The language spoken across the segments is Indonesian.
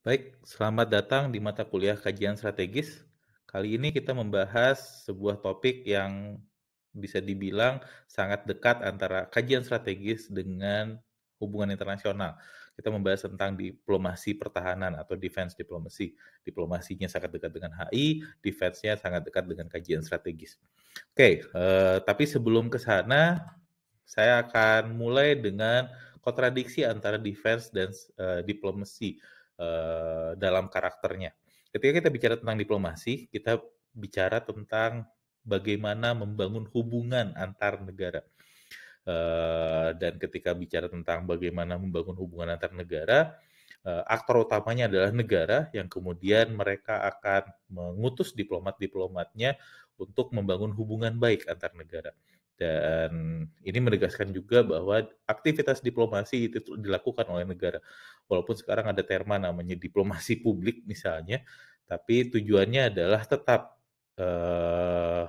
Baik, selamat datang di mata kuliah kajian strategis. Kali ini kita membahas sebuah topik yang bisa dibilang sangat dekat antara kajian strategis dengan hubungan internasional. Kita membahas tentang diplomasi pertahanan atau defense diplomacy. Diplomasinya sangat dekat dengan HI, defense-nya sangat dekat dengan kajian strategis. Oke, tapi sebelum ke sana, saya akan mulai dengan kontradiksi antara defense dan diplomasi dalam karakternya. Ketika kita bicara tentang diplomasi, kita bicara tentang bagaimana membangun hubungan antar negara. Dan ketika bicara tentang bagaimana membangun hubungan antar negara, aktor utamanya adalah negara yang kemudian mereka akan mengutus diplomat-diplomatnya untuk membangun hubungan baik antar negara. Dan ini menegaskan juga bahwa aktivitas diplomasi itu dilakukan oleh negara. Walaupun sekarang ada terma namanya diplomasi publik misalnya, tapi tujuannya adalah tetap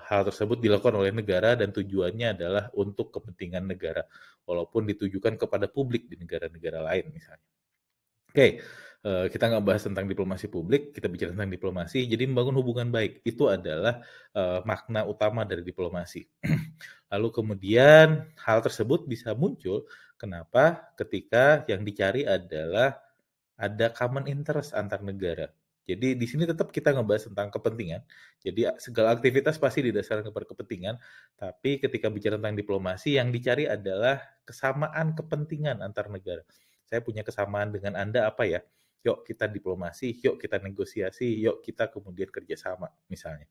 hal tersebut dilakukan oleh negara dan tujuannya adalah untuk kepentingan negara, walaupun ditujukan kepada publik di negara-negara lain misalnya. Oke, kita nggak bahas tentang diplomasi publik, kita bicara tentang diplomasi. Jadi membangun hubungan baik, itu adalah, makna utama dari diplomasi. Lalu kemudian hal tersebut bisa muncul, kenapa? Ketika yang dicari adalah ada common interest antar negara. Jadi di sini tetap kita ngebahas tentang kepentingan. Jadi segala aktivitas pasti didasarkan kepada kepentingan, tapi ketika bicara tentang diplomasi yang dicari adalah kesamaan kepentingan antar negara. Saya punya kesamaan dengan Anda apa ya? Yuk kita diplomasi, yuk kita negosiasi, yuk kita kemudian kerjasama misalnya.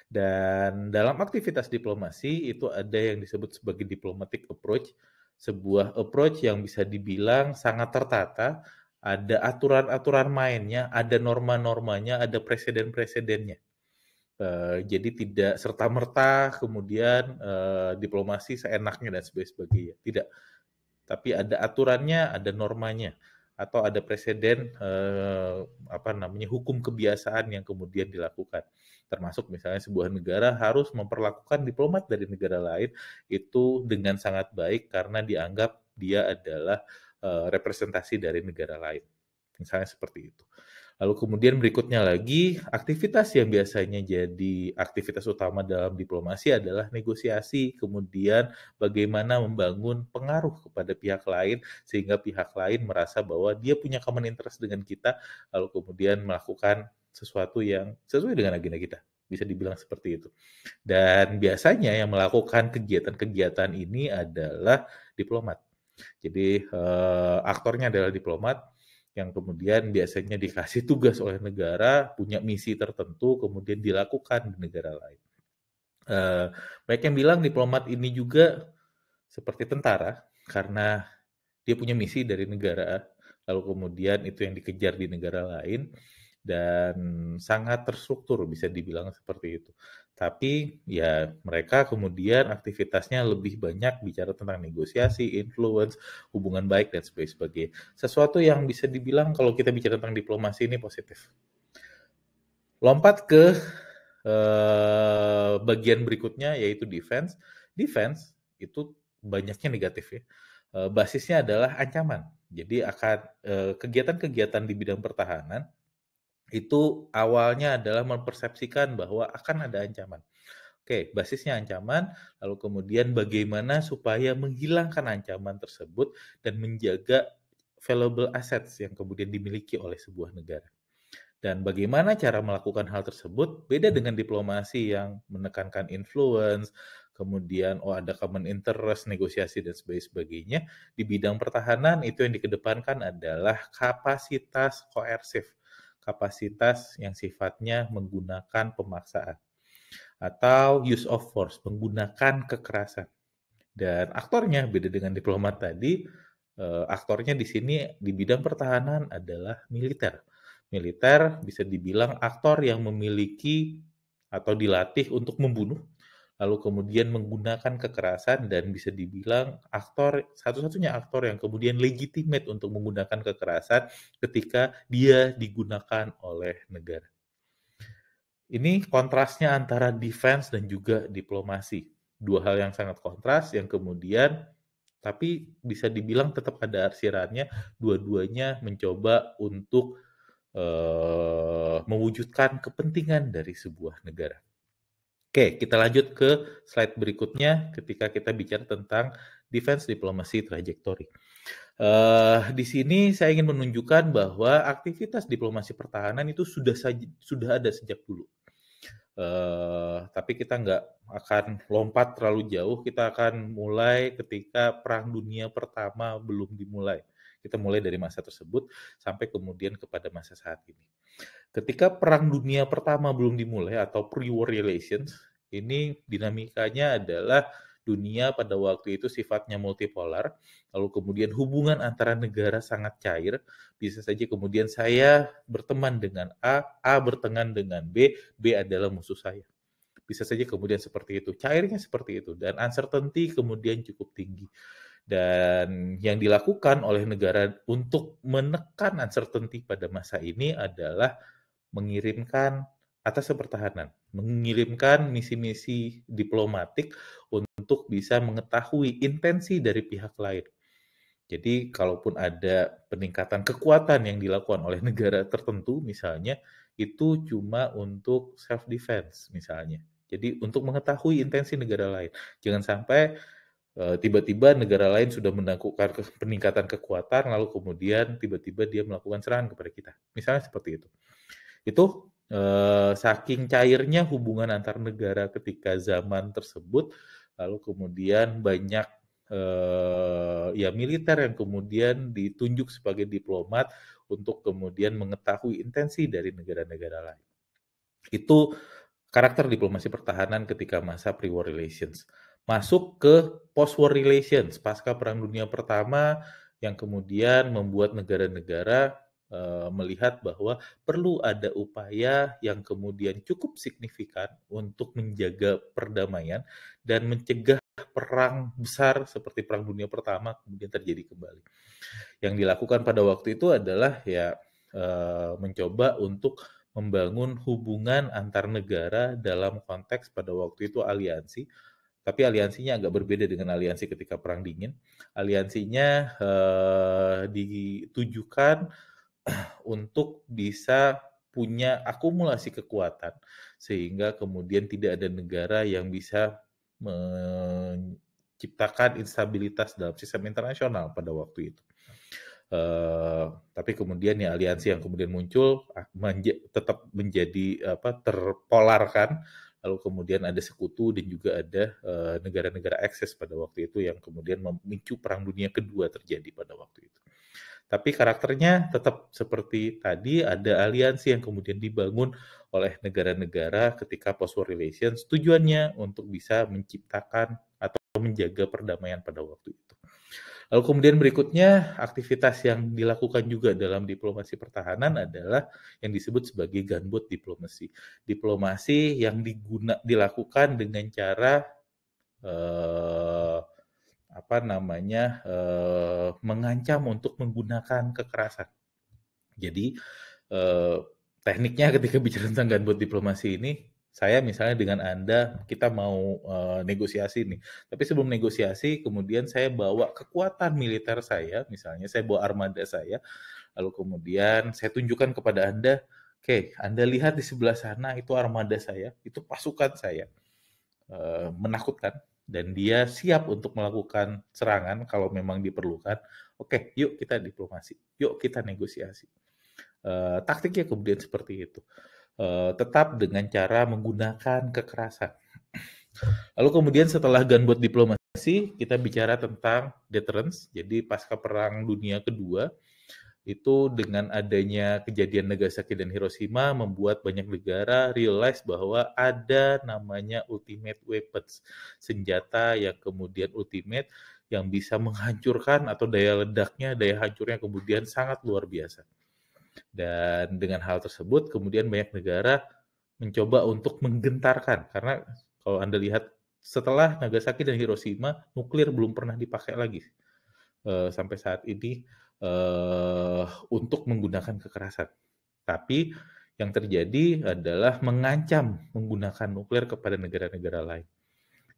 Dan dalam aktivitas diplomasi itu ada yang disebut sebagai diplomatic approach, sebuah approach yang bisa dibilang sangat tertata, ada aturan-aturan mainnya, ada norma-normanya, ada presiden-presidennya. Jadi tidak serta-merta kemudian diplomasi seenaknya dan sebagainya. Tidak, tapi ada aturannya, ada normanya, atau ada preseden hukum kebiasaan yang kemudian dilakukan. Termasuk misalnya sebuah negara harus memperlakukan diplomat dari negara lain itu dengan sangat baik karena dianggap dia adalah representasi dari negara lain. Misalnya seperti itu. Lalu kemudian berikutnya lagi, aktivitas yang biasanya jadi aktivitas utama dalam diplomasi adalah negosiasi, kemudian bagaimana membangun pengaruh kepada pihak lain, sehingga pihak lain merasa bahwa dia punya common interest dengan kita, lalu kemudian melakukan sesuatu yang sesuai dengan agenda kita. Bisa dibilang seperti itu. Dan biasanya yang melakukan kegiatan-kegiatan ini adalah diplomat. Jadi aktornya adalah diplomat, yang kemudian biasanya dikasih tugas oleh negara, punya misi tertentu, kemudian dilakukan di negara lain. Banyak yang bilang diplomat ini juga seperti tentara, karena dia punya misi dari negara, lalu kemudian itu yang dikejar di negara lain, dan sangat terstruktur bisa dibilang seperti itu. Tapi ya mereka kemudian aktivitasnya lebih banyak bicara tentang negosiasi, influence, hubungan baik dan sebagainya. Sesuatu yang bisa dibilang kalau kita bicara tentang diplomasi ini positif. Lompat ke bagian berikutnya yaitu defense. Defense itu banyaknya negatif ya. Basisnya adalah ancaman. Jadi akan kegiatan-kegiatan di bidang pertahanan itu awalnya adalah mempersepsikan bahwa akan ada ancaman. Oke, basisnya ancaman, lalu kemudian bagaimana supaya menghilangkan ancaman tersebut dan menjaga valuable assets yang kemudian dimiliki oleh sebuah negara. Dan bagaimana cara melakukan hal tersebut beda dengan diplomasi yang menekankan influence, kemudian ada common interest, negosiasi dan sebagainya. Di bidang pertahanan itu yang dikedepankan adalah kapasitas koersif, kapasitas yang sifatnya menggunakan pemaksaan atau use of force, menggunakan kekerasan. Dan aktornya beda dengan diplomat tadi, aktornya di sini di bidang pertahanan adalah militer. Militer bisa dibilang aktor yang memiliki atau dilatih untuk membunuh, lalu kemudian menggunakan kekerasan dan bisa dibilang aktor satu-satunya aktor yang kemudian legitimate untuk menggunakan kekerasan ketika dia digunakan oleh negara. Ini kontrasnya antara defense dan juga diplomasi. Dua hal yang sangat kontras yang kemudian tapi bisa dibilang tetap ada arsirannya, dua-duanya mencoba untuk mewujudkan kepentingan dari sebuah negara. Oke, kita lanjut ke slide berikutnya ketika kita bicara tentang defense diplomacy trajectory. Di sini saya ingin menunjukkan bahwa aktivitas diplomasi pertahanan itu sudah ada sejak dulu. Tapi kita nggak akan lompat terlalu jauh, kita akan mulai ketika Perang Dunia Pertama belum dimulai. Kita mulai dari masa tersebut sampai kemudian kepada masa saat ini. Ketika Perang Dunia Pertama belum dimulai atau pre-war relations, ini dinamikanya adalah dunia pada waktu itu sifatnya multipolar, lalu kemudian hubungan antara negara sangat cair, bisa saja kemudian saya berteman dengan A berteman dengan B adalah musuh saya. Bisa saja kemudian seperti itu, cairnya seperti itu, dan uncertainty kemudian cukup tinggi. Dan yang dilakukan oleh negara untuk menekan uncertainty pada masa ini adalah mengirimkan atas pertahanan, mengirimkan misi-misi diplomatik untuk bisa mengetahui intensi dari pihak lain. Jadi kalaupun ada peningkatan kekuatan yang dilakukan oleh negara tertentu misalnya, itu cuma untuk self defense misalnya. Jadi untuk mengetahui intensi negara lain. Jangan sampai tiba-tiba negara lain sudah melakukan peningkatan kekuatan lalu kemudian tiba-tiba dia melakukan serangan kepada kita. Misalnya seperti itu. Itu saking cairnya hubungan antar negara ketika zaman tersebut, lalu kemudian banyak ya militer yang kemudian ditunjuk sebagai diplomat untuk kemudian mengetahui intensi dari negara-negara lain. Itu karakter diplomasi pertahanan ketika masa pre-war relations. Masuk ke post-war relations, pasca Perang Dunia Pertama, yang kemudian membuat negara-negara melihat bahwa perlu ada upaya yang kemudian cukup signifikan untuk menjaga perdamaian dan mencegah perang besar seperti Perang Dunia Pertama kemudian terjadi kembali. Yang dilakukan pada waktu itu adalah ya mencoba untuk membangun hubungan antar negara dalam konteks pada waktu itu aliansi, tapi aliansinya agak berbeda dengan aliansi ketika Perang Dingin. Aliansinya ditujukan untuk bisa punya akumulasi kekuatan, sehingga kemudian tidak ada negara yang bisa menciptakan instabilitas dalam sistem internasional pada waktu itu. Tapi kemudian ya aliansi yang kemudian muncul tetap menjadi terpolarkan, lalu kemudian ada sekutu dan juga ada negara-negara ekses pada waktu itu yang kemudian memicu Perang Dunia Kedua terjadi pada waktu itu. Tapi karakternya tetap seperti tadi, ada aliansi yang kemudian dibangun oleh negara-negara ketika post-war relations, tujuannya untuk bisa menciptakan atau menjaga perdamaian pada waktu itu. Lalu kemudian berikutnya, aktivitas yang dilakukan juga dalam diplomasi pertahanan adalah yang disebut sebagai gunboat diplomasi. Diplomasi yang dilakukan dengan cara mengancam untuk menggunakan kekerasan. Jadi tekniknya ketika bicara tentang gunboat diplomasi ini, saya misalnya dengan Anda, kita mau negosiasi nih. Tapi sebelum negosiasi, kemudian saya bawa kekuatan militer saya, misalnya saya bawa armada saya, lalu kemudian saya tunjukkan kepada Anda, oke, Anda lihat di sebelah sana itu armada saya, itu pasukan saya. Menakutkan, dan dia siap untuk melakukan serangan kalau memang diperlukan. Oke, yuk kita diplomasi, yuk kita negosiasi. Taktiknya kemudian seperti itu. Tetap dengan cara menggunakan kekerasan. Lalu kemudian setelah gunboat diplomasi, kita bicara tentang deterrence. Jadi pasca Perang Dunia Kedua, itu dengan adanya kejadian Nagasaki dan Hiroshima membuat banyak negara realize bahwa ada namanya ultimate weapons, senjata yang kemudian ultimate yang bisa menghancurkan atau daya ledaknya, daya hancurnya kemudian sangat luar biasa. Dan dengan hal tersebut kemudian banyak negara mencoba untuk menggentarkan, karena kalau Anda lihat setelah Nagasaki dan Hiroshima, nuklir belum pernah dipakai lagi sampai saat ini untuk menggunakan kekerasan. Tapi yang terjadi adalah mengancam menggunakan nuklir kepada negara-negara lain.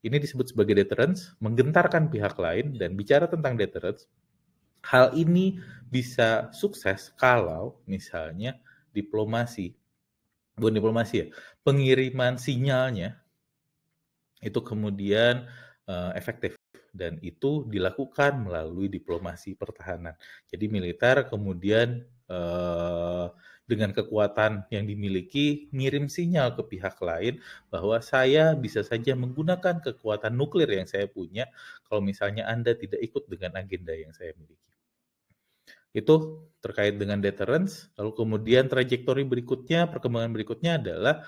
Ini disebut sebagai deterrence, menggentarkan pihak lain, dan bicara tentang deterrence, hal ini bisa sukses kalau misalnya pengiriman sinyalnya itu kemudian efektif, dan itu dilakukan melalui diplomasi pertahanan. Jadi militer kemudian dengan kekuatan yang dimiliki ngirim sinyal ke pihak lain bahwa saya bisa saja menggunakan kekuatan nuklir yang saya punya kalau misalnya Anda tidak ikut dengan agenda yang saya miliki. Itu terkait dengan deterrence. Lalu kemudian trajektori berikutnya, perkembangan berikutnya adalah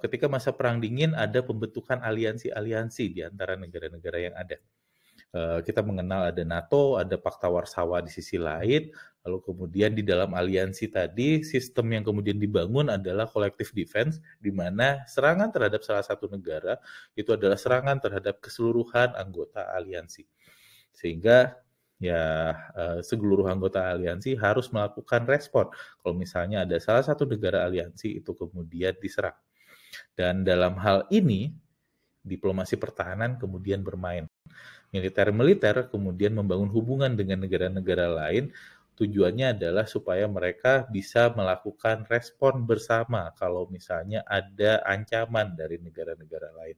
ketika masa perang dingin ada pembentukan aliansi-aliansi di antara negara-negara yang ada. Kita mengenal ada NATO, ada Pakta Warsawa di sisi lain, lalu kemudian di dalam aliansi tadi sistem yang kemudian dibangun adalah collective defense, di mana serangan terhadap salah satu negara itu adalah serangan terhadap keseluruhan anggota aliansi, sehingga ya seluruh anggota aliansi harus melakukan respon kalau misalnya ada salah satu negara aliansi itu kemudian diserang. Dan dalam hal ini diplomasi pertahanan kemudian bermain. Militer kemudian membangun hubungan dengan negara-negara lain, tujuannya adalah supaya mereka bisa melakukan respon bersama kalau misalnya ada ancaman dari negara-negara lain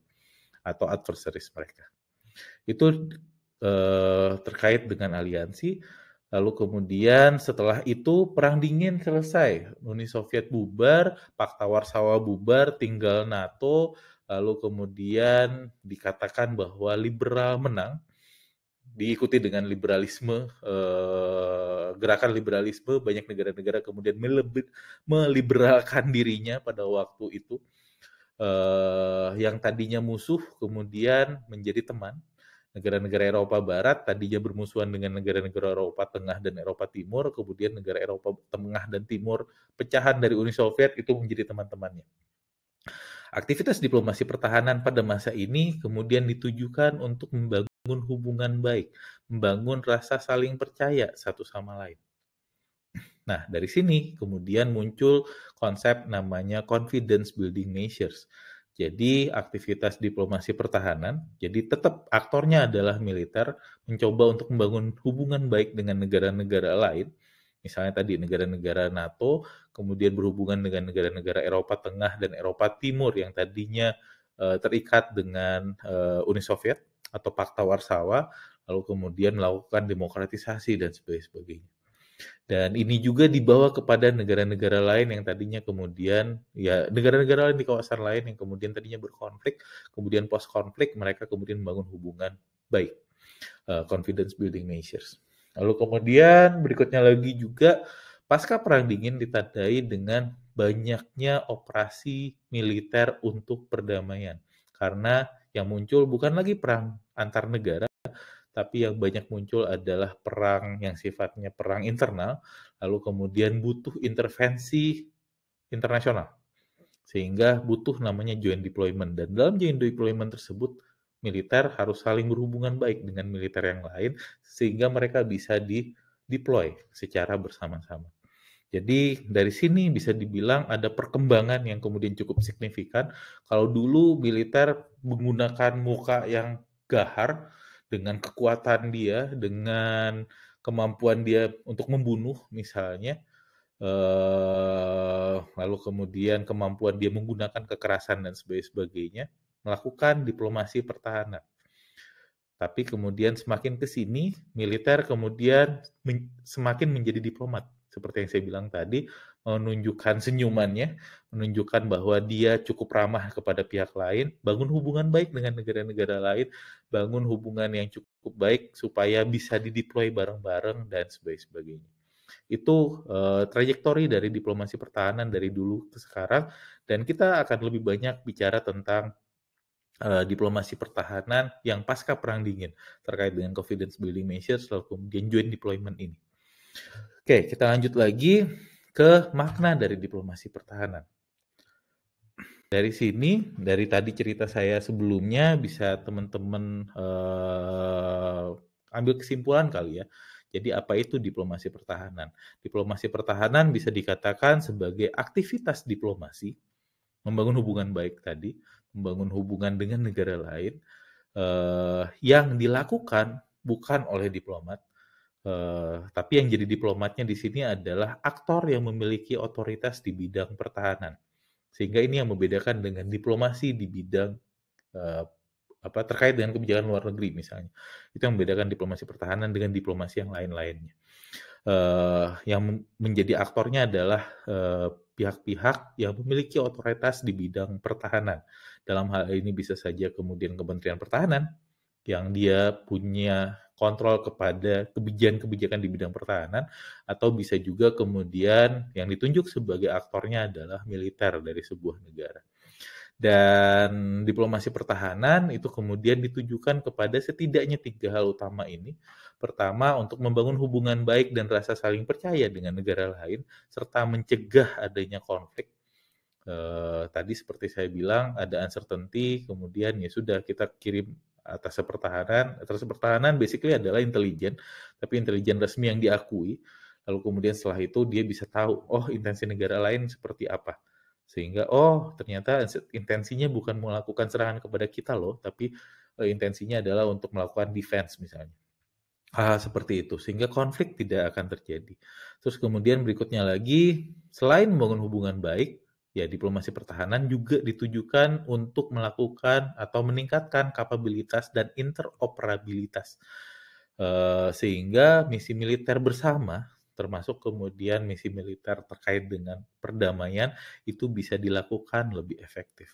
atau adversaries mereka. Itu terkait dengan aliansi. Lalu kemudian setelah itu perang dingin selesai, Uni Soviet bubar, Pakta Warsawa bubar, tinggal NATO. Lalu kemudian dikatakan bahwa liberal menang, diikuti dengan liberalisme, gerakan liberalisme, banyak negara-negara kemudian meliberalkan dirinya pada waktu itu. Yang tadinya musuh kemudian menjadi teman. Negara-negara Eropa Barat tadinya bermusuhan dengan negara-negara Eropa Tengah dan Eropa Timur, kemudian negara Eropa Tengah dan Timur, pecahan dari Uni Soviet, itu menjadi teman-temannya. Aktivitas diplomasi pertahanan pada masa ini kemudian ditujukan untuk membangun hubungan baik, membangun rasa saling percaya satu sama lain. Nah, dari sini kemudian muncul konsep namanya confidence building measures. Jadi aktivitas diplomasi pertahanan, jadi tetap aktornya adalah militer, mencoba untuk membangun hubungan baik dengan negara-negara lain, misalnya tadi negara-negara NATO, kemudian berhubungan dengan negara-negara Eropa Tengah dan Eropa Timur yang tadinya terikat dengan Uni Soviet atau Pakta Warsawa, lalu kemudian melakukan demokratisasi dan sebagainya. Dan ini juga dibawa kepada negara-negara lain yang tadinya kemudian, ya negara-negara lain di kawasan lain yang kemudian tadinya berkonflik, kemudian post-konflik mereka kemudian membangun hubungan baik. Confidence building measures. Lalu kemudian berikutnya lagi juga pasca Perang Dingin ditandai dengan banyaknya operasi militer untuk perdamaian. Karena yang muncul bukan lagi perang antar negara, tapi yang banyak muncul adalah perang yang sifatnya perang internal, lalu kemudian butuh intervensi internasional. Sehingga butuh namanya joint deployment. Dan dalam joint deployment tersebut, militer harus saling berhubungan baik dengan militer yang lain sehingga mereka bisa deploy secara bersama-sama. Jadi dari sini bisa dibilang ada perkembangan yang kemudian cukup signifikan. Kalau dulu militer menggunakan muka yang gahar dengan kekuatan dia, dengan kemampuan dia untuk membunuh misalnya, lalu kemudian kemampuan dia menggunakan kekerasan dan sebagainya, melakukan diplomasi pertahanan. Tapi kemudian semakin ke sini, militer kemudian semakin menjadi diplomat. Seperti yang saya bilang tadi, menunjukkan senyumannya, menunjukkan bahwa dia cukup ramah kepada pihak lain, bangun hubungan baik dengan negara-negara lain, bangun hubungan yang cukup baik supaya bisa dideploy bareng-bareng dan sebagainya. Itu trajektori dari diplomasi pertahanan dari dulu ke sekarang, dan kita akan lebih banyak bicara tentang diplomasi pertahanan yang pasca Perang Dingin terkait dengan confidence building measures lalu kemudian joint deployment ini. Oke, kita lanjut lagi ke makna dari diplomasi pertahanan. Dari sini, dari tadi cerita saya sebelumnya, bisa teman-teman ambil kesimpulan kali ya. Jadi apa itu diplomasi pertahanan? Diplomasi pertahanan bisa dikatakan sebagai aktivitas diplomasi, membangun hubungan baik tadi, membangun hubungan dengan negara lain, yang dilakukan bukan oleh diplomat, Tapi yang jadi diplomatnya di sini adalah aktor yang memiliki otoritas di bidang pertahanan. Sehingga ini yang membedakan dengan diplomasi di bidang eh, terkait dengan kebijakan luar negeri misalnya. Itu yang membedakan diplomasi pertahanan dengan diplomasi yang lain-lainnya. Yang menjadi aktornya adalah pihak-pihak yang memiliki otoritas di bidang pertahanan. Dalam hal ini bisa saja kemudian Kementerian Pertahanan yang dia punya kontrol kepada kebijakan-kebijakan di bidang pertahanan, atau bisa juga kemudian yang ditunjuk sebagai aktornya adalah militer dari sebuah negara. Dan diplomasi pertahanan itu kemudian ditujukan kepada setidaknya 3 hal utama ini. Pertama, untuk membangun hubungan baik dan rasa saling percaya dengan negara lain, serta mencegah adanya konflik. Tadi seperti saya bilang, ada uncertainty, kemudian ya sudah kita kirim atas pertahanan. Atas pertahanan basically adalah intelijen, tapi intelijen resmi yang diakui. Lalu kemudian setelah itu dia bisa tahu, oh intensi negara lain seperti apa. Sehingga, oh ternyata intensinya bukan melakukan serangan kepada kita loh, tapi intensinya adalah untuk melakukan defense misalnya. Seperti itu, sehingga konflik tidak akan terjadi. Terus kemudian berikutnya lagi, selain membangun hubungan baik, ya diplomasi pertahanan juga ditujukan untuk melakukan atau meningkatkan kapabilitas dan interoperabilitas. Sehingga misi militer bersama, termasuk kemudian misi militer terkait dengan perdamaian, itu bisa dilakukan lebih efektif.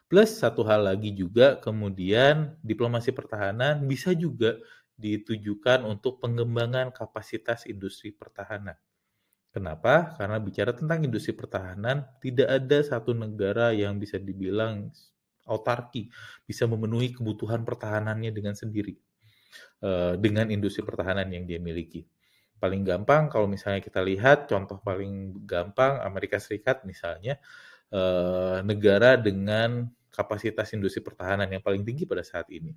Plus satu hal lagi juga, kemudian diplomasi pertahanan bisa juga ditujukan untuk pengembangan kapasitas industri pertahanan. Kenapa? Karena bicara tentang industri pertahanan, tidak ada satu negara yang bisa dibilang autarki, bisa memenuhi kebutuhan pertahanannya dengan sendiri, dengan industri pertahanan yang dia miliki. Paling gampang kalau misalnya kita lihat, contoh paling gampang Amerika Serikat misalnya, negara dengan kapasitas industri pertahanan yang paling tinggi pada saat ini.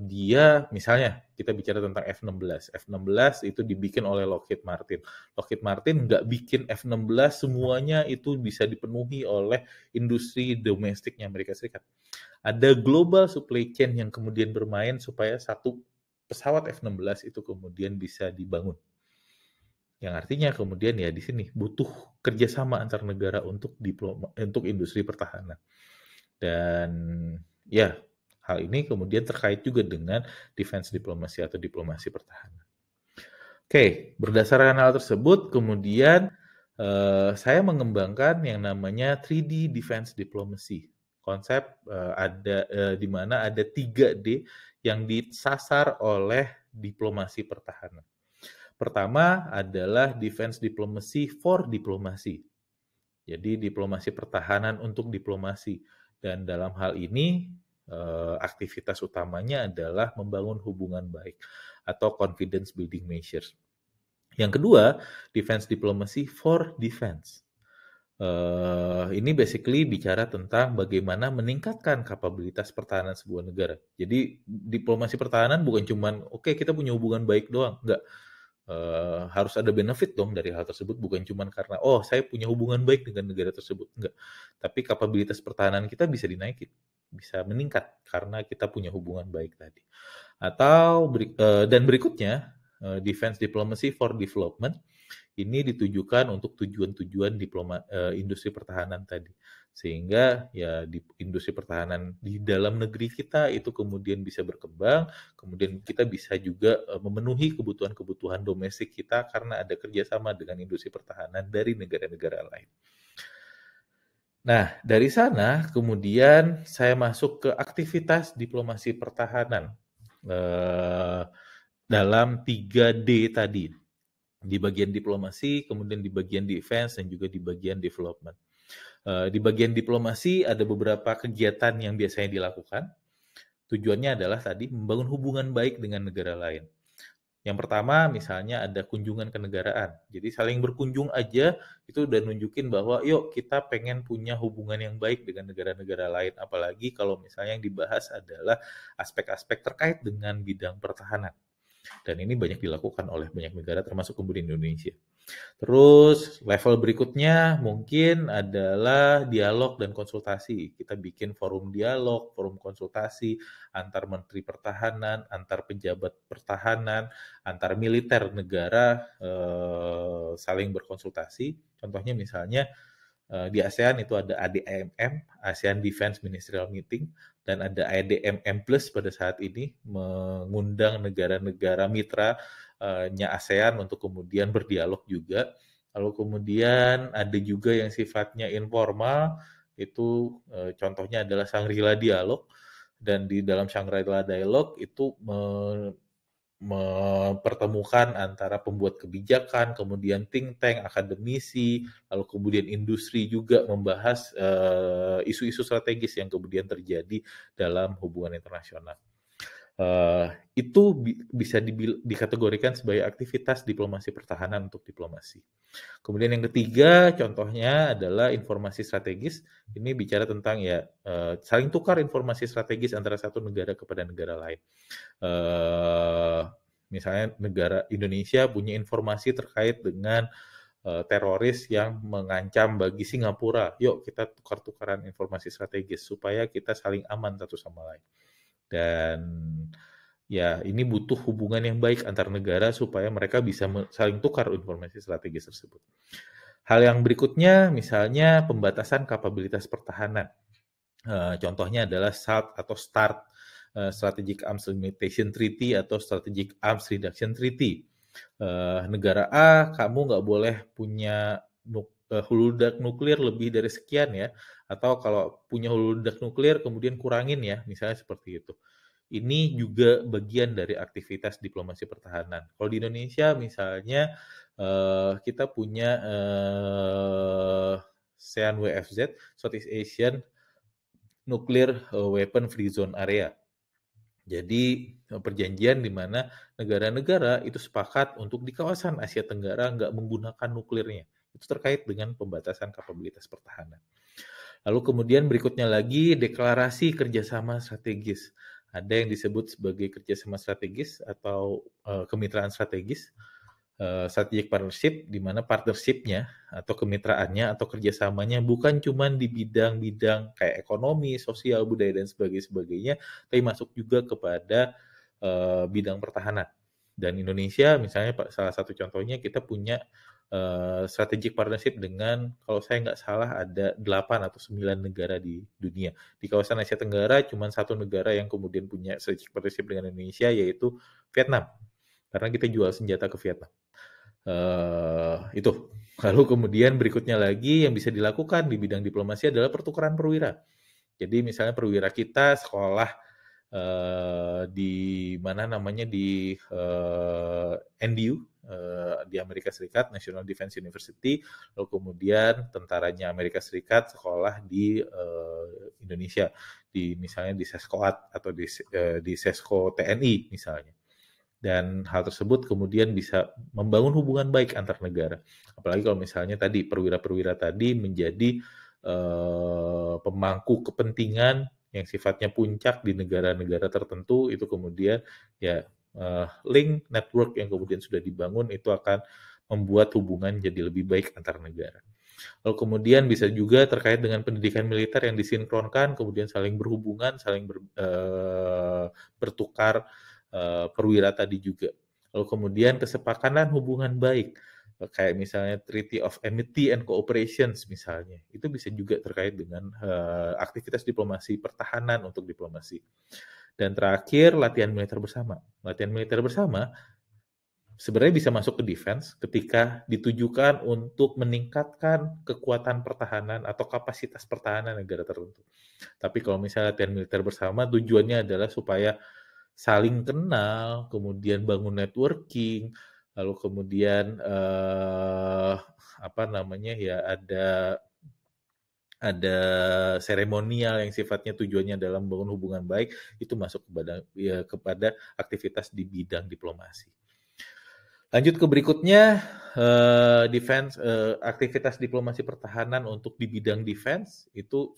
Dia misalnya kita bicara tentang F-16. F-16 itu dibikin oleh Lockheed Martin. Lockheed Martin nggak bikin F-16 semuanya itu bisa dipenuhi oleh industri domestiknya Amerika Serikat. Ada global supply chain yang kemudian bermain supaya satu pesawat F-16 itu kemudian bisa dibangun. Yang artinya kemudian ya di sini butuh kerjasama antar negara untuk industri pertahanan. Dan ya hal ini kemudian terkait juga dengan defense diplomasi atau diplomasi pertahanan. Oke, berdasarkan hal tersebut kemudian saya mengembangkan yang namanya 3D defense diplomacy. Konsep di mana ada 3D yang disasar oleh diplomasi pertahanan. Pertama adalah defense diplomacy for diplomasi. Jadi diplomasi pertahanan untuk diplomasi. Dan dalam hal ini aktivitas utamanya adalah membangun hubungan baik atau confidence building measures. Yang kedua, defense diplomacy for defense. Ini basically bicara tentang bagaimana meningkatkan kapabilitas pertahanan sebuah negara. Jadi diplomasi pertahanan bukan cuman oke, kita punya hubungan baik doang, enggak. Harus ada benefit dong dari hal tersebut, bukan cuman karena oh saya punya hubungan baik dengan negara tersebut, enggak. Tapi kapabilitas pertahanan kita bisa dinaikin, bisa meningkat karena kita punya hubungan baik tadi. Atau dan berikutnya defense diplomacy for development. Ini ditujukan untuk tujuan-tujuan industri pertahanan tadi. Sehingga ya di industri pertahanan di dalam negeri kita itu kemudian bisa berkembang, kemudian kita bisa juga memenuhi kebutuhan-kebutuhan domestik kita karena ada kerjasama dengan industri pertahanan dari negara-negara lain. Nah, dari sana kemudian saya masuk ke aktivitas diplomasi pertahanan dalam 3D tadi. Di bagian diplomasi, kemudian di bagian defense, dan juga di bagian development. Di bagian diplomasi ada beberapa kegiatan yang biasanya dilakukan. Tujuannya adalah tadi membangun hubungan baik dengan negara lain. Yang pertama misalnya ada kunjungan kenegaraan. Jadi saling berkunjung aja itu udah nunjukin bahwa yuk kita pengen punya hubungan yang baik dengan negara-negara lain. Apalagi kalau misalnya yang dibahas adalah aspek-aspek terkait dengan bidang pertahanan. Dan ini banyak dilakukan oleh banyak negara termasuk kemudian Indonesia. Terus level berikutnya mungkin adalah dialog dan konsultasi. Kita bikin forum dialog, forum konsultasi antar menteri pertahanan, antar pejabat pertahanan, antar militer negara saling berkonsultasi. Contohnya misalnya di ASEAN itu ada ADMM, ASEAN Defense Ministerial Meeting, dan ada ADMM Plus pada saat ini mengundang negara-negara mitra nya ASEAN untuk kemudian berdialog juga. Lalu kemudian ada juga yang sifatnya informal, itu contohnya adalah Shangri-La Dialog, dan di dalam Shangri-La Dialog itu mempertemukan antara pembuat kebijakan, kemudian think tank, akademisi, lalu kemudian industri juga membahas isu-isu strategis yang kemudian terjadi dalam hubungan internasional. Itu bisa dikategorikan sebagai aktivitas diplomasi pertahanan untuk diplomasi. Kemudian yang ketiga, contohnya adalah informasi strategis. Ini bicara tentang ya saling tukar informasi strategis antara satu negara kepada negara lain. Misalnya negara Indonesia punya informasi terkait dengan teroris yang mengancam bagi Singapura. Yuk kita tukar-tukaran informasi strategis supaya kita saling aman satu sama lain. Dan ya ini butuh hubungan yang baik antar negara supaya mereka bisa saling tukar informasi strategis tersebut. Hal yang berikutnya misalnya pembatasan kapabilitas pertahanan. Contohnya adalah SALT atau START, Strategic Arms Limitation Treaty atau Strategic Arms Reduction Treaty. Negara A, kamu nggak boleh punya hulu ledak nuklir lebih dari sekian ya, atau kalau punya hulu ledak nuklir kemudian kurangin ya, misalnya seperti itu. Ini juga bagian dari aktivitas diplomasi pertahanan. Kalau di Indonesia misalnya kita punya SEAN WFZ, Southeast Asian Nuclear Weapon Free Zone Area. Jadi perjanjian di mana negara-negara itu sepakat untuk di kawasan Asia Tenggara nggak menggunakan nuklirnya. Itu terkait dengan pembatasan kapabilitas pertahanan. Lalu kemudian berikutnya lagi deklarasi kerjasama strategis. Ada yang disebut sebagai kerjasama strategis atau kemitraan strategis. Strategic partnership, di mana partnershipnya atau kemitraannya atau kerjasamanya bukan cuma di bidang-bidang kayak ekonomi, sosial, budaya, dan sebagainya, tapi masuk juga kepada bidang pertahanan. Dan Indonesia misalnya salah satu contohnya kita punya strategic partnership dengan, kalau saya nggak salah ada 8 atau 9 negara di dunia. Di kawasan Asia Tenggara cuma satu negara yang kemudian punya strategic partnership dengan Indonesia, yaitu Vietnam. Karena kita jual senjata ke Vietnam. Itu. Lalu kemudian berikutnya lagi yang bisa dilakukan di bidang diplomasi adalah pertukaran perwira. Jadi misalnya perwira kita sekolah di mana namanya di NDU di Amerika Serikat, National Defense University, lalu kemudian tentaranya Amerika Serikat sekolah di Indonesia, di misalnya di Seskoat atau di Sesko TNI misalnya. Dan hal tersebut kemudian bisa membangun hubungan baik antar negara. Apalagi kalau misalnya tadi perwira-perwira tadi menjadi pemangku kepentingan yang sifatnya puncak di negara-negara tertentu, itu kemudian ya link network yang kemudian sudah dibangun itu akan membuat hubungan jadi lebih baik antar negara. Lalu kemudian bisa juga terkait dengan pendidikan militer yang disinkronkan, kemudian saling berhubungan, saling bertukar perwira tadi juga. Lalu kemudian kesepakatan hubungan baik, kayak misalnya Treaty of Amity and Cooperation misalnya, itu bisa juga terkait dengan aktivitas diplomasi pertahanan untuk diplomasi. Dan terakhir, latihan militer bersama. Latihan militer bersama sebenarnya bisa masuk ke defense ketika ditujukan untuk meningkatkan kekuatan pertahanan atau kapasitas pertahanan negara tertentu. Tapi kalau misalnya latihan militer bersama, tujuannya adalah supaya saling kenal, kemudian bangun networking, lalu kemudian ada seremonial yang sifatnya tujuannya dalam membangun hubungan baik, itu masuk kepada aktivitas di bidang diplomasi. Lanjut ke berikutnya, defense, aktivitas diplomasi pertahanan untuk di bidang defense itu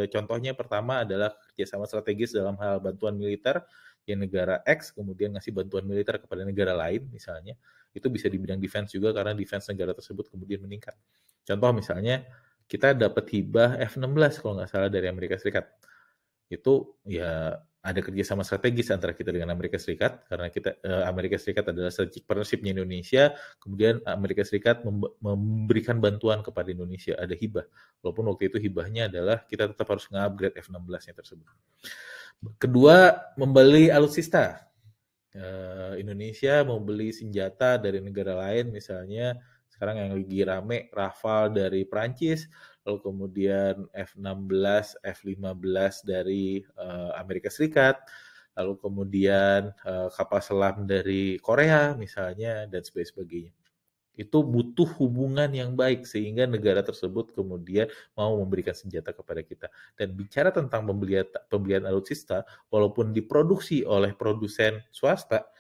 contohnya pertama adalah kerjasama strategis dalam hal bantuan militer, yang negara X kemudian ngasih bantuan militer kepada negara lain misalnya. itu bisa di bidang defense juga karena defense negara tersebut kemudian meningkat. Contoh misalnya kita dapat hibah F-16 kalau nggak salah dari Amerika Serikat. Itu ya ada kerjasama strategis antara kita dengan Amerika Serikat karena Amerika Serikat adalah strategic partnership-nya Indonesia, kemudian Amerika Serikat memberikan bantuan kepada Indonesia, ada hibah. Walaupun waktu itu hibahnya adalah kita tetap harus nge-upgrade F-16-nya tersebut. Kedua, membeli alutsista. Indonesia mau beli senjata dari negara lain, misalnya sekarang yang lagi rame Rafale dari Prancis, lalu kemudian F-16, F-15 dari Amerika Serikat, lalu kemudian kapal selam dari Korea misalnya, dan sebagainya. Itu butuh hubungan yang baik sehingga negara tersebut kemudian mau memberikan senjata kepada kita. Dan bicara tentang pembelian alutsista, walaupun diproduksi oleh produsen swasta,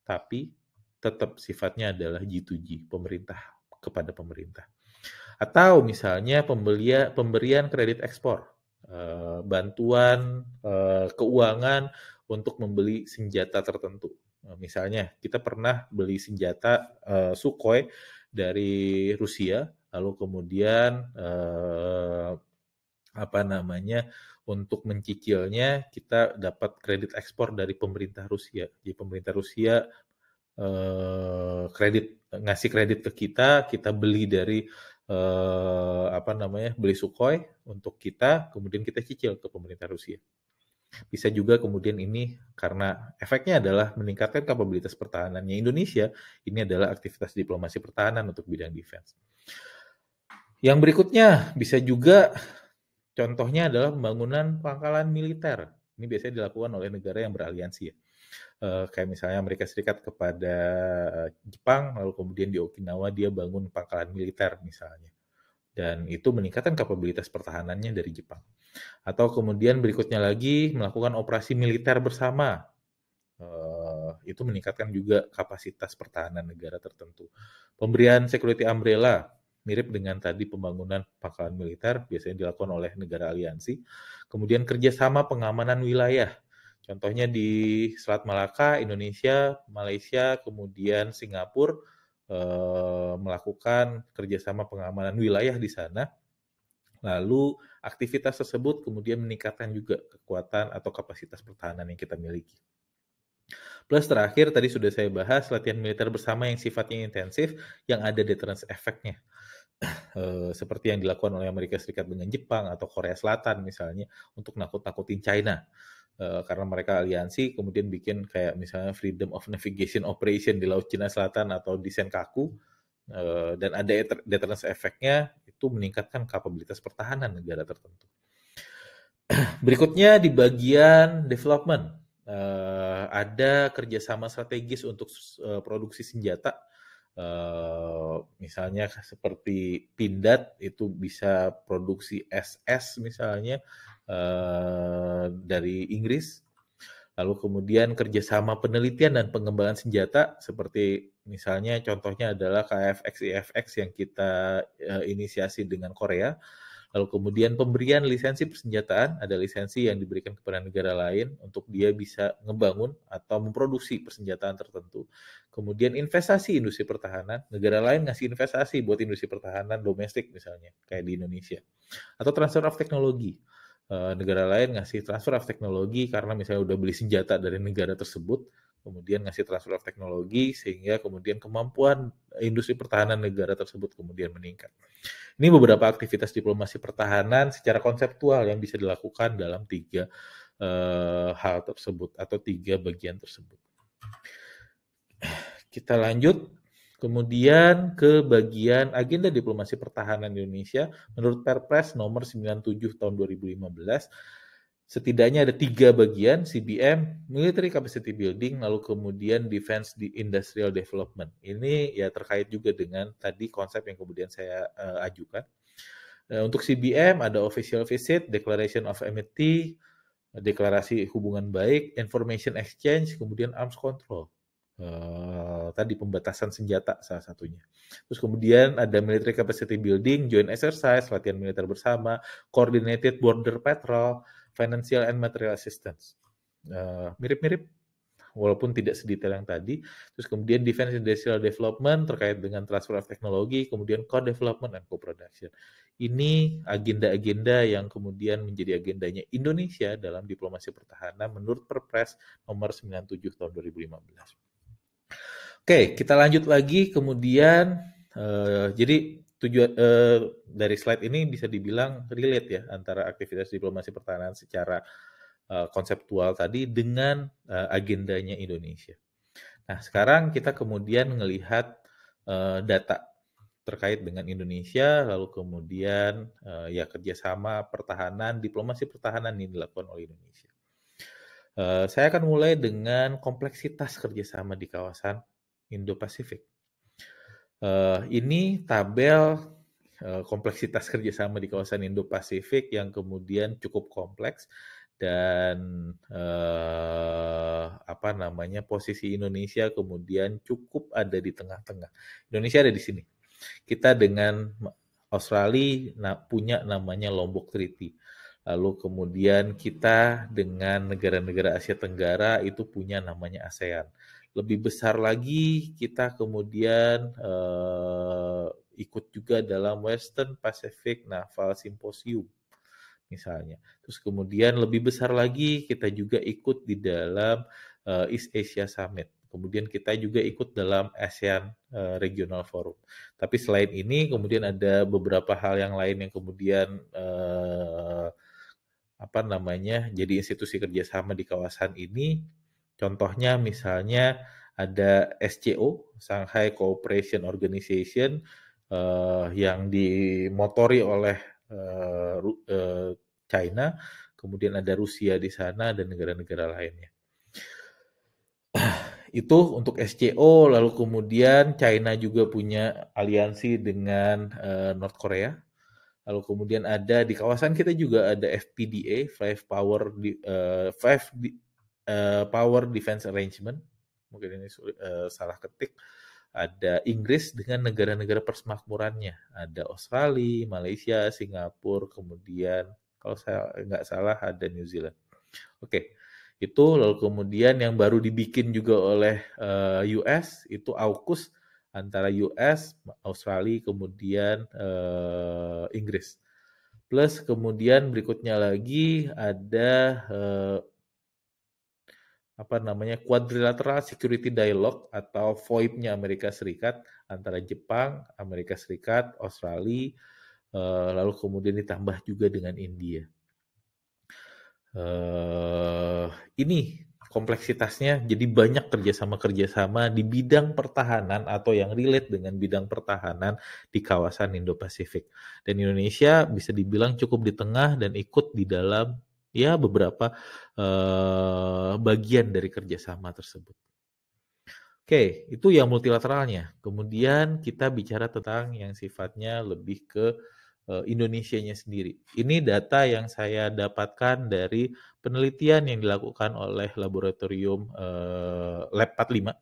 tapi tetap sifatnya adalah G2G, pemerintah kepada pemerintah. Atau misalnya pemberian kredit ekspor, bantuan keuangan untuk membeli senjata tertentu. Misalnya kita pernah beli senjata Sukhoi dari Rusia, lalu kemudian untuk mencicilnya kita dapat kredit ekspor dari pemerintah Rusia. Jadi pemerintah Rusia ngasih kredit ke kita beli dari beli Sukhoi untuk kita, kemudian kita cicil ke pemerintah Rusia. Bisa juga kemudian ini karena efeknya adalah meningkatkan kapabilitas pertahanannya Indonesia, ini adalah aktivitas diplomasi pertahanan untuk bidang defense. Yang berikutnya bisa juga contohnya adalah pembangunan pangkalan militer. Ini biasanya dilakukan oleh negara yang beraliansi ya. Kayak misalnya Amerika Serikat kepada Jepang, lalu kemudian di Okinawa dia bangun pangkalan militer misalnya. Dan itu meningkatkan kapabilitas pertahanannya dari Jepang. Atau kemudian berikutnya lagi melakukan operasi militer bersama. Itu meningkatkan juga kapasitas pertahanan negara tertentu. Pemberian security umbrella, mirip dengan tadi pembangunan pangkalan militer, biasanya dilakukan oleh negara aliansi. Kemudian kerjasama pengamanan wilayah. Contohnya di Selat Malaka, Indonesia, Malaysia, kemudian Singapura melakukan kerjasama pengamanan wilayah di sana. Lalu aktivitas tersebut kemudian meningkatkan juga kekuatan atau kapasitas pertahanan yang kita miliki. Plus terakhir tadi sudah saya bahas latihan militer bersama yang sifatnya intensif yang ada deterrence efeknya. Seperti yang dilakukan oleh Amerika Serikat dengan Jepang atau Korea Selatan misalnya untuk nakut-nakutin China. Karena mereka aliansi kemudian bikin kayak misalnya Freedom of Navigation Operation di Laut Cina Selatan atau di Senkaku, dan ada deterrence efeknya, itu meningkatkan kapabilitas pertahanan negara tertentu. Berikutnya di bagian development, ada kerjasama strategis untuk produksi senjata, misalnya seperti Pindad itu bisa produksi SS misalnya dari Inggris. Lalu kemudian kerjasama penelitian dan pengembangan senjata seperti misalnya contohnya adalah KFX-IFX yang kita inisiasi dengan Korea. Lalu kemudian pemberian lisensi persenjataan, ada lisensi yang diberikan kepada negara lain untuk dia bisa ngebangun atau memproduksi persenjataan tertentu. Kemudian investasi industri pertahanan, negara lain ngasih investasi buat industri pertahanan domestik misalnya, kayak di Indonesia. Atau transfer of teknologi. Negara lain ngasih transfer of teknologi karena misalnya udah beli senjata dari negara tersebut, kemudian ngasih transfer of teknologi sehingga kemudian kemampuan industri pertahanan negara tersebut kemudian meningkat. Ini beberapa aktivitas diplomasi pertahanan secara konseptual yang bisa dilakukan dalam 3 hal tersebut atau 3 bagian tersebut. Kita lanjut. Kemudian ke bagian agenda diplomasi pertahanan Indonesia, menurut Perpres nomor 97 tahun 2015, setidaknya ada 3 bagian, CBM, Military Capacity Building, lalu kemudian Defense Industrial Development. Ini ya terkait juga dengan tadi konsep yang kemudian saya ajukan. Untuk CBM ada Official Visit, Declaration of Amity, deklarasi hubungan baik, Information Exchange, kemudian Arms Control. Tadi pembatasan senjata salah satunya. Terus kemudian ada military capacity building, joint exercise, latihan militer bersama, coordinated border patrol, financial and material assistance. Mirip-mirip walaupun tidak sedetail yang tadi. Terus kemudian defense industrial development terkait dengan transfer of teknologi, kemudian co-development dan co-production. Ini agenda-agenda yang kemudian menjadi agendanya Indonesia dalam diplomasi pertahanan menurut Perpres nomor 97 tahun 2015. Oke, kita lanjut lagi kemudian jadi tujuan dari slide ini bisa dibilang relate ya antara aktivitas diplomasi pertahanan secara konseptual tadi dengan agendanya Indonesia. Nah, sekarang kita kemudian melihat data terkait dengan Indonesia, lalu kemudian ya kerjasama pertahanan, diplomasi pertahanan yang dilakukan oleh Indonesia. Saya akan mulai dengan kompleksitas kerjasama di kawasan Indo-Pasifik. Ini tabel kompleksitas kerjasama di kawasan Indo-Pasifik yang kemudian cukup kompleks dan posisi Indonesia kemudian cukup ada di tengah-tengah. Indonesia ada di sini. Kita dengan Australia punya namanya Lombok Treaty. Lalu kemudian kita dengan negara-negara Asia Tenggara itu punya namanya ASEAN. Lebih besar lagi kita kemudian ikut juga dalam Western Pacific Naval Symposium misalnya. Terus kemudian lebih besar lagi kita juga ikut di dalam East Asia Summit. Kemudian kita juga ikut dalam ASEAN Regional Forum. Tapi selain ini kemudian ada beberapa hal yang lain yang kemudian jadi institusi kerjasama di kawasan ini. Contohnya misalnya ada SCO, Shanghai Cooperation Organization, yang dimotori oleh China, kemudian ada Rusia di sana dan negara-negara lainnya. Itu untuk SCO, lalu kemudian China juga punya aliansi dengan North Korea. Lalu kemudian ada di kawasan kita juga ada FPDA, Power Defense Arrangement. Mungkin ini salah ketik. Ada Inggris dengan negara-negara persemakmurannya. Ada Australia, Malaysia, Singapura, kemudian kalau saya nggak salah ada New Zealand. Oke, itu lalu kemudian yang baru dibikin juga oleh US itu AUKUS antara US, Australia, kemudian Inggris. Plus kemudian berikutnya lagi ada Quadrilateral Security Dialogue atau FOIP-nya Amerika Serikat antara Jepang, Amerika Serikat, Australia, lalu kemudian ditambah juga dengan India. Ini kompleksitasnya, jadi banyak kerjasama-kerjasama di bidang pertahanan atau yang relate dengan bidang pertahanan di kawasan Indo-Pasifik. Dan Indonesia bisa dibilang cukup di tengah dan ikut di dalam ya beberapa bagian dari kerjasama tersebut. Oke, itu yang multilateralnya. Kemudian kita bicara tentang yang sifatnya lebih ke Indonesianya sendiri. Ini data yang saya dapatkan dari penelitian yang dilakukan oleh laboratorium Lab 45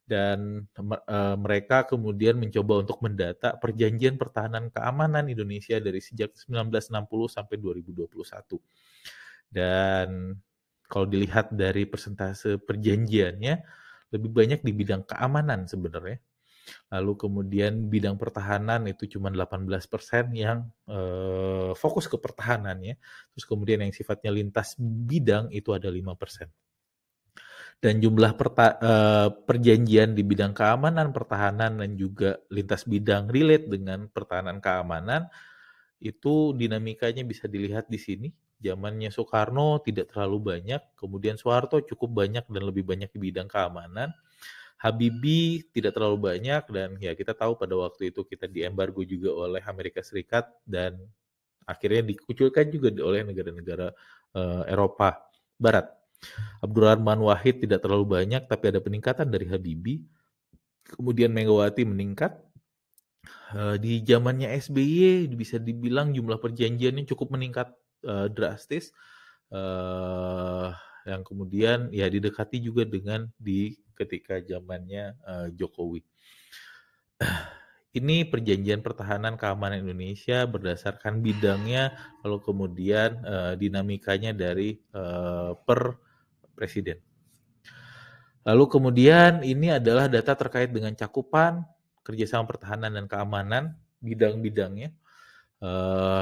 dan mereka kemudian mencoba untuk mendata perjanjian pertahanan keamanan Indonesia dari sejak 1960 sampai 2021. Dan kalau dilihat dari persentase perjanjiannya lebih banyak di bidang keamanan sebenarnya. Lalu kemudian bidang pertahanan itu cuma 18% yang fokus ke pertahanannya. Terus kemudian yang sifatnya lintas bidang itu ada 5%. Dan jumlah perjanjian di bidang keamanan, pertahanan, dan juga lintas bidang relate dengan pertahanan keamanan, itu dinamikanya bisa dilihat di sini. Zamannya Soekarno tidak terlalu banyak, kemudian Soeharto cukup banyak dan lebih banyak di bidang keamanan. Habibie tidak terlalu banyak dan ya kita tahu pada waktu itu kita diembargo juga oleh Amerika Serikat dan akhirnya dikucilkan juga oleh negara-negara Eropa Barat. Abdurrahman Wahid tidak terlalu banyak tapi ada peningkatan dari Habibie. Kemudian Megawati meningkat. Di zamannya SBY bisa dibilang jumlah perjanjiannya cukup meningkat drastis. Yang kemudian ya didekati juga dengan di ketika zamannya Jokowi. Ini perjanjian pertahanan keamanan Indonesia berdasarkan bidangnya, lalu kemudian dinamikanya dari per presiden. Lalu kemudian ini adalah data terkait dengan cakupan kerjasama pertahanan dan keamanan bidang-bidangnya,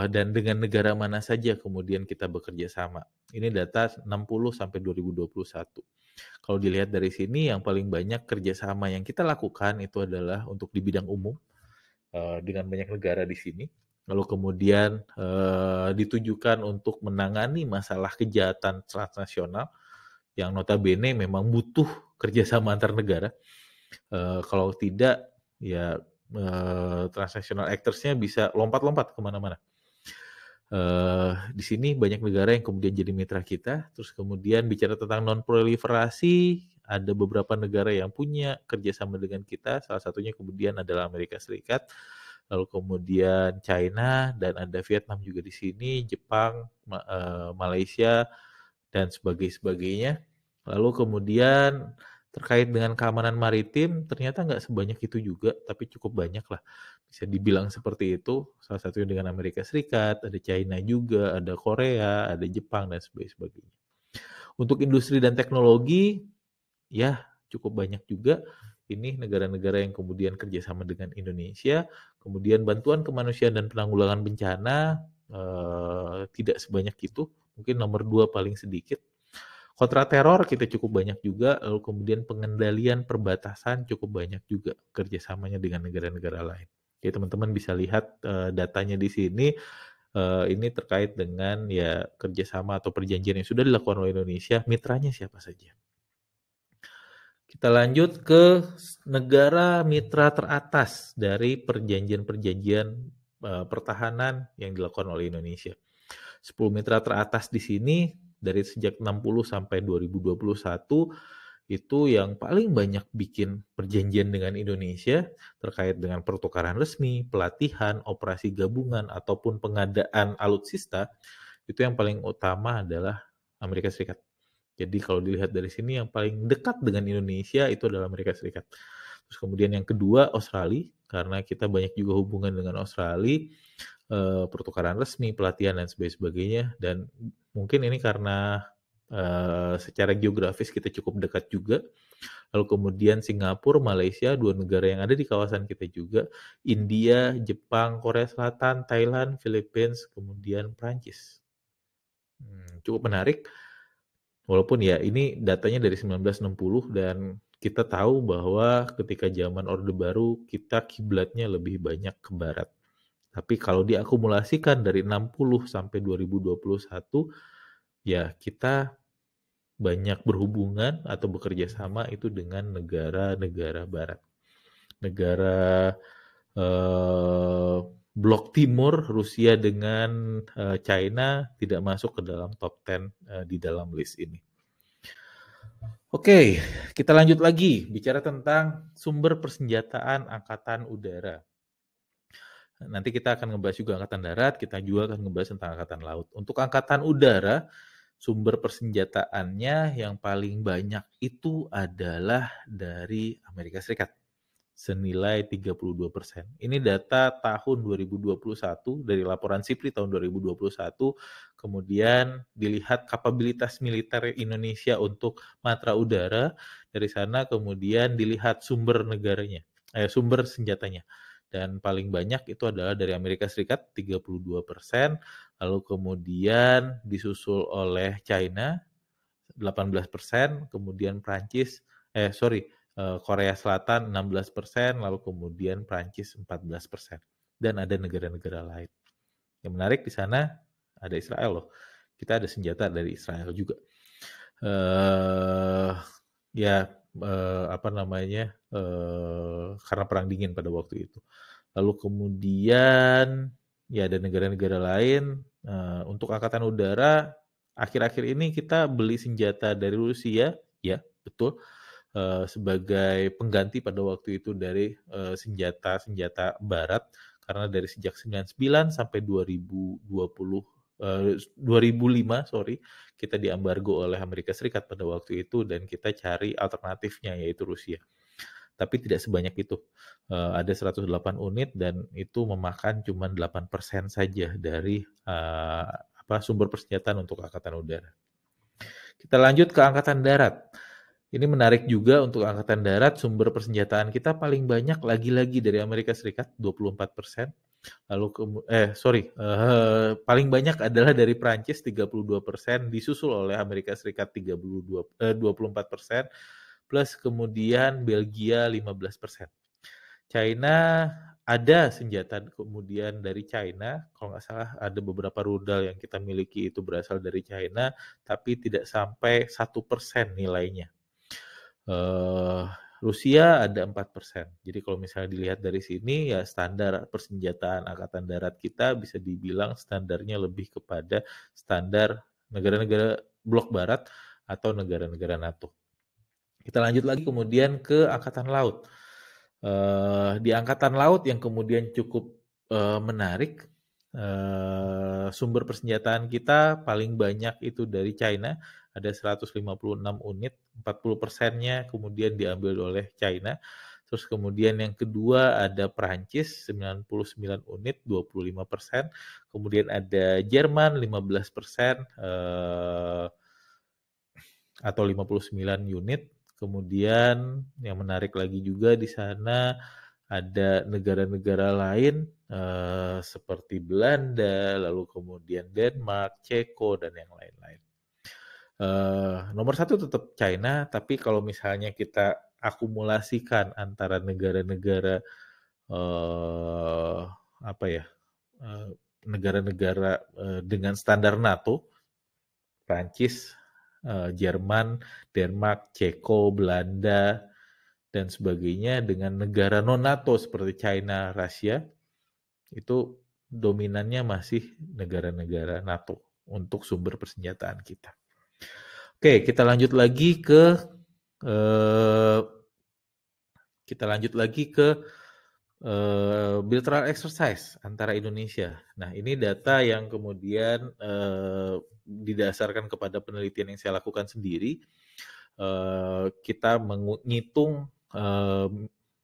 dan dengan negara mana saja kemudian kita bekerja sama. Ini data 60 sampai 2021. Kalau dilihat dari sini yang paling banyak kerjasama yang kita lakukan itu adalah untuk di bidang umum, dengan banyak negara di sini. Lalu kemudian ditujukan untuk menangani masalah kejahatan transnasional yang notabene memang butuh kerjasama antar negara. Kalau tidak, ya transnational actors-nya bisa lompat-lompat kemana-mana. Di sini banyak negara yang kemudian jadi mitra kita. Terus kemudian bicara tentang non-proliferasi, ada beberapa negara yang punya kerjasama dengan kita. Salah satunya kemudian adalah Amerika Serikat. Lalu kemudian China dan ada Vietnam juga di sini, Jepang, Malaysia dan sebagainya. Lalu kemudian terkait dengan keamanan maritim, ternyata nggak sebanyak itu juga, tapi cukup banyak lah. Bisa dibilang seperti itu, salah satunya dengan Amerika Serikat, ada China juga, ada Korea, ada Jepang, dan sebagainya. Untuk industri dan teknologi, ya cukup banyak juga. Ini negara-negara yang kemudian kerjasama dengan Indonesia. Kemudian bantuan kemanusiaan dan penanggulangan bencana, tidak sebanyak itu. Mungkin nomor 2 paling sedikit. Kontra teror kita cukup banyak juga, lalu kemudian pengendalian perbatasan cukup banyak juga kerjasamanya dengan negara-negara lain. Jadi teman-teman bisa lihat datanya di sini, ini terkait dengan ya kerjasama atau perjanjian yang sudah dilakukan oleh Indonesia, mitranya siapa saja. Kita lanjut ke negara mitra teratas dari perjanjian-perjanjian pertahanan yang dilakukan oleh Indonesia. 10 mitra teratas di sini dari sejak 60 sampai 2021 itu yang paling banyak bikin perjanjian dengan Indonesia terkait dengan pertukaran resmi, pelatihan, operasi gabungan, ataupun pengadaan alutsista, itu yang paling utama adalah Amerika Serikat. Jadi kalau dilihat dari sini yang paling dekat dengan Indonesia itu adalah Amerika Serikat. Terus kemudian yang kedua Australia, karena kita banyak juga hubungan dengan Australia, pertukaran resmi, pelatihan dan sebagainya. Dan mungkin ini karena secara geografis kita cukup dekat juga. Lalu kemudian Singapura, Malaysia, 2 negara yang ada di kawasan kita juga. India, Jepang, Korea Selatan, Thailand, Philippines, kemudian Prancis. Cukup menarik. Walaupun ya ini datanya dari 1960 dan kita tahu bahwa ketika zaman Orde Baru kita kiblatnya lebih banyak ke barat. Tapi kalau diakumulasikan dari 60 sampai 2021, ya kita banyak berhubungan atau bekerja sama itu dengan negara-negara barat. Negara Blok Timur, Rusia dengan China tidak masuk ke dalam top 10 di dalam list ini. Oke, kita lanjut lagi bicara tentang sumber persenjataan Angkatan Udara. Nanti kita akan ngebahas juga Angkatan Darat, kita juga akan ngebahas tentang Angkatan Laut. Untuk Angkatan Udara, sumber persenjataannya yang paling banyak itu adalah dari Amerika Serikat, senilai 32%. Ini data tahun 2021 dari laporan SIPRI tahun 2021, kemudian dilihat kapabilitas militer Indonesia untuk matra udara, dari sana kemudian dilihat sumber negaranya, sumber senjatanya. Dan paling banyak itu adalah dari Amerika Serikat 32%, lalu kemudian disusul oleh China 18%, kemudian Korea Selatan 16%, lalu kemudian Prancis 14%. Dan ada negara-negara lain. Yang menarik di sana ada Israel loh. Kita ada senjata dari Israel juga. Karena perang dingin pada waktu itu. Lalu kemudian ya ada negara-negara lain. Untuk Angkatan Udara akhir-akhir ini kita beli senjata dari Rusia, ya betul, sebagai pengganti pada waktu itu dari senjata Barat, karena dari sejak 99 sampai 2005 kita diambargo oleh Amerika Serikat pada waktu itu dan kita cari alternatifnya yaitu Rusia. Tapi tidak sebanyak itu. Ada 108 unit dan itu memakan cuma 8% saja dari sumber persenjataan untuk Angkatan Udara. Kita lanjut ke Angkatan Darat. Ini menarik juga untuk Angkatan Darat, sumber persenjataan kita paling banyak lagi-lagi dari Amerika Serikat, 24%. Lalu paling banyak adalah dari Prancis 32%, disusul oleh Amerika Serikat 24%, plus kemudian Belgia 15%. China ada senjata kemudian dari China, kalau nggak salah ada beberapa rudal yang kita miliki itu berasal dari China, tapi tidak sampai 1% nilainya. Rusia ada 4%. Jadi kalau misalnya dilihat dari sini ya standar persenjataan Angkatan Darat kita bisa dibilang standarnya lebih kepada standar negara-negara blok barat atau negara-negara NATO. Kita lanjut lagi kemudian ke Angkatan Laut. Di Angkatan Laut yang kemudian cukup menarik, sumber persenjataan kita paling banyak itu dari China, ada 156 unit, 40%-nya kemudian diambil oleh China. Terus kemudian yang kedua ada Prancis 99 unit, 25%. Kemudian ada Jerman 15%, atau 59 unit. Kemudian yang menarik lagi juga di sana ada negara-negara lain seperti Belanda, lalu kemudian Denmark, Ceko, dan yang lain-lain. Nomor satu tetap China, tapi kalau misalnya kita akumulasikan antara negara-negara negara-negara dengan standar NATO, Prancis, Jerman, Denmark, Ceko, Belanda, dan sebagainya dengan negara non-NATO seperti China, Rusia, itu dominannya masih negara-negara NATO untuk sumber persenjataan kita. Oke, kita lanjut lagi ke bilateral exercise antara Indonesia. Nah, ini data yang kemudian didasarkan kepada penelitian yang saya lakukan sendiri. Kita menghitung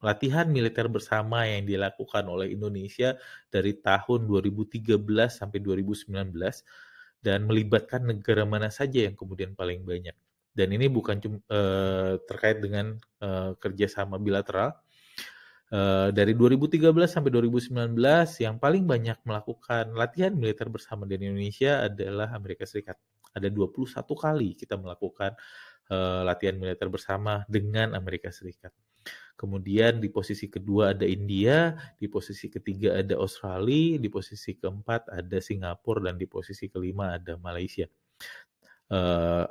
latihan militer bersama yang dilakukan oleh Indonesia dari tahun 2013 sampai 2019 dan melibatkan negara mana saja yang kemudian paling banyak. Dan ini bukan cuma terkait dengan kerjasama bilateral. Dari 2013 sampai 2019 yang paling banyak melakukan latihan militer bersama dengan Indonesia adalah Amerika Serikat. Ada 21 kali kita melakukan latihan militer bersama dengan Amerika Serikat. Kemudian di posisi kedua ada India, di posisi ketiga ada Australia, di posisi keempat ada Singapura, dan di posisi kelima ada Malaysia.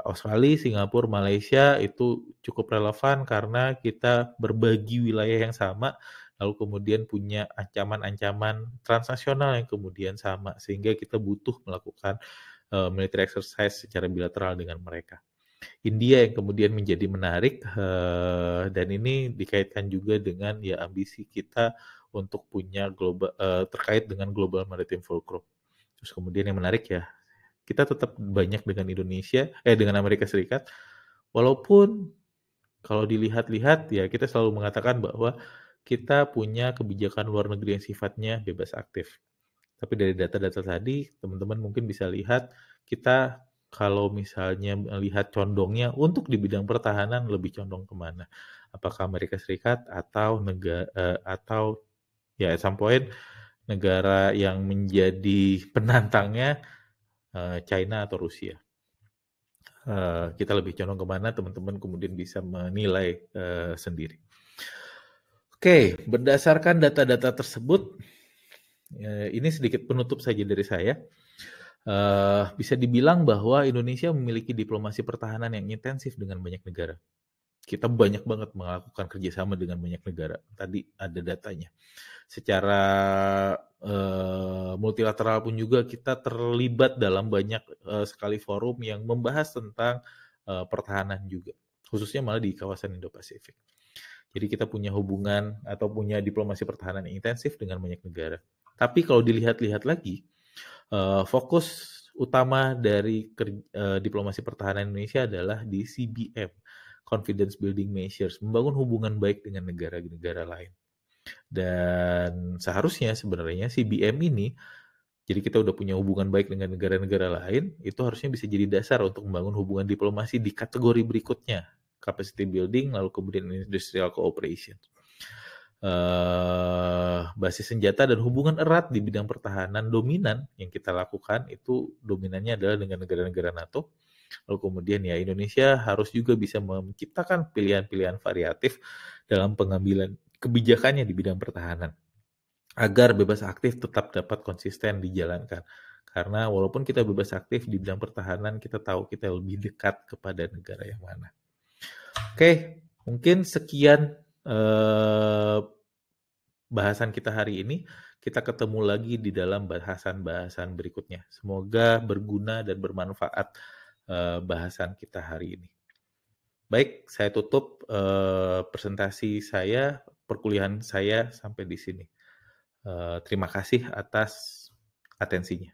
Australia, Singapura, Malaysia itu cukup relevan karena kita berbagi wilayah yang sama, lalu kemudian punya ancaman-ancaman transnasional yang kemudian sama, sehingga kita butuh melakukan military exercise secara bilateral dengan mereka. India yang kemudian menjadi menarik, dan ini dikaitkan juga dengan ya ambisi kita untuk punya global terkait dengan Global Maritime Fulcrum. Terus kemudian yang menarik ya, kita tetap banyak dengan Amerika Serikat, walaupun kalau dilihat-lihat ya kita selalu mengatakan bahwa kita punya kebijakan luar negeri yang sifatnya bebas aktif. Tapi dari data-data tadi, teman-teman mungkin bisa lihat kita kalau misalnya melihat condongnya untuk di bidang pertahanan lebih condong kemana? Apakah Amerika Serikat atau atau ya at some point negara yang menjadi penantangnya China atau Rusia. Kita lebih condong kemana, teman-teman kemudian bisa menilai sendiri. Oke, berdasarkan data-data tersebut, ini sedikit penutup saja dari saya. Bisa dibilang bahwa Indonesia memiliki diplomasi pertahanan yang intensif dengan banyak negara. Kita banyak banget melakukan kerjasama dengan banyak negara. Tadi ada datanya. Secara multilateral pun juga kita terlibat dalam banyak sekali forum yang membahas tentang pertahanan juga, khususnya malah di kawasan Indo-Pasifik. Jadi kita punya hubungan atau punya diplomasi pertahanan yang intensif dengan banyak negara. Tapi kalau dilihat-lihat lagi, fokus utama dari diplomasi pertahanan Indonesia adalah di CBM, Confidence Building Measures, membangun hubungan baik dengan negara-negara lain. Dan seharusnya sebenarnya CBM ini, jadi kita udah punya hubungan baik dengan negara-negara lain, itu harusnya bisa jadi dasar untuk membangun hubungan diplomasi di kategori berikutnya, capacity building, lalu kemudian industrial cooperation. Basis senjata dan hubungan erat di bidang pertahanan dominan yang kita lakukan itu dominannya adalah dengan negara-negara NATO. Lalu kemudian ya Indonesia harus juga bisa menciptakan pilihan-pilihan variatif dalam pengambilan kebijakannya di bidang pertahanan agar bebas aktif tetap dapat konsisten dijalankan. Karena walaupun kita bebas aktif di bidang pertahanan, kita tahu kita lebih dekat kepada negara yang mana. Oke, mungkin sekian bahasan kita hari ini. Kita ketemu lagi di dalam bahasan-bahasan berikutnya. Semoga berguna dan bermanfaat bahasan kita hari ini. Baik, saya tutup presentasi saya, perkuliahan saya sampai di sini. Terima kasih atas atensinya.